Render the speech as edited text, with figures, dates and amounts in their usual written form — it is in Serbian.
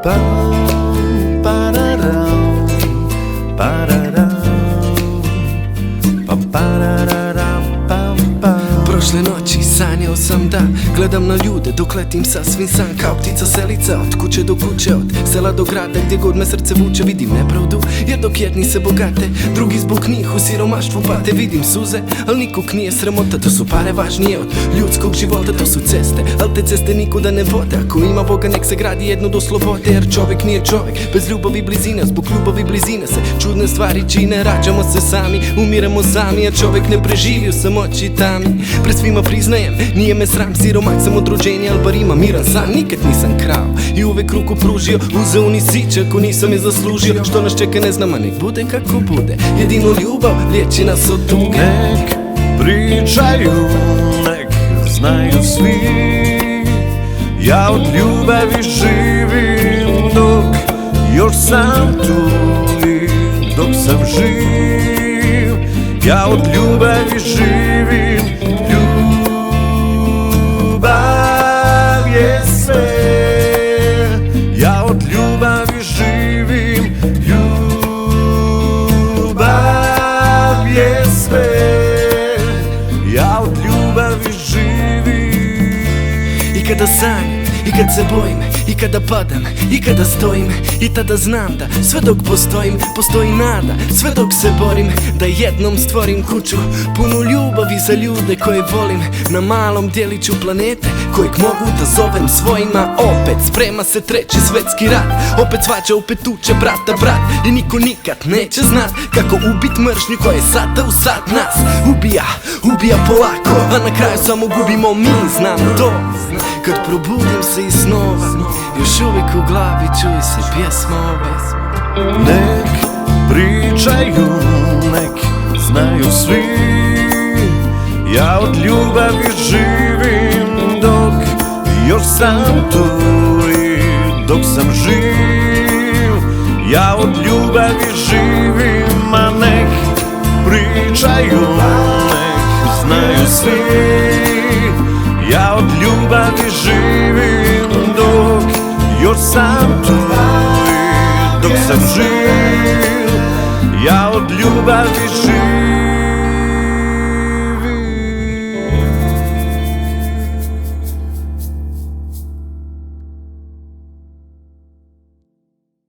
Pam, pararam, pararam, pam, pararam, pam, pam. Prošle noći sanjao sam da gledam na ljude dok letim sasvim sam kao ptica selica od kuće do kuće, od sela do grada, gdje god me srce vuče. Vidim nepravdu jer dok jedni se bogate, drugi zbog njih u siromaštvu pate. Vidim suze, al nikog nije sramota, to su pare važnije od ljudskog života. To su ceste, al te ceste nikuda ne vode. Ako ima Boga nek se gradi jedno do slobode, jer čovjek nije čovjek bez ljubavi i blizine. Zbog ljubavi i blizine se čudne stvari čine. Rađamo se sami, umiremo sami, a čovjek ne preživi u samoći i tami. Pred svima priznajem, nije me sram, siromak sam od rođenja, al bar imam miran san. Nikad nisam krao i uvek ruku pružio, uzeo ni siće ako nisam je zaslužio. Što nas čeka ne znam, a nek bude kako bude, jedino ljubav liječi nas od tuge. Nek pričaju, nek znaju svi, ja od ljubavi živim dok još sam tu i dok sam živ. Ja od ljubavi živim, ljubav je sve. Ja od ljubavi živim, ljubav je sve. Ja od ljubavi živim. I kada sanjam, i kad se bojim, i kada padam, i kada stojim, i tada znam da sve dok postojim, postoji nada. Sve dok se borim da jednom stvorim kuću punu ljubavi za ljude koje volim, na malom dijeliću planete kojeg mogu da zovem svojima. Opet sprema se treći svetski rat, opet svađa, opet tuče brata brat. I niko nikad neće znat kako ubit mržnju koja je sata u sat nas ubija polako, a na kraju samo gubimo mi, znam to. Kad probudim se iz snova, još uvijek u glavi čuje se pjesma ova. Nek pričaju, nek znaju svi, ja od ljubavi živim dok još sam tu i dok sam živ. Ja od ljubavi živim, a nek pričaju, nek znaju svi, ja od ljubavi živim dok još sam tu i dok sam živ. Ja od ljubavi živim.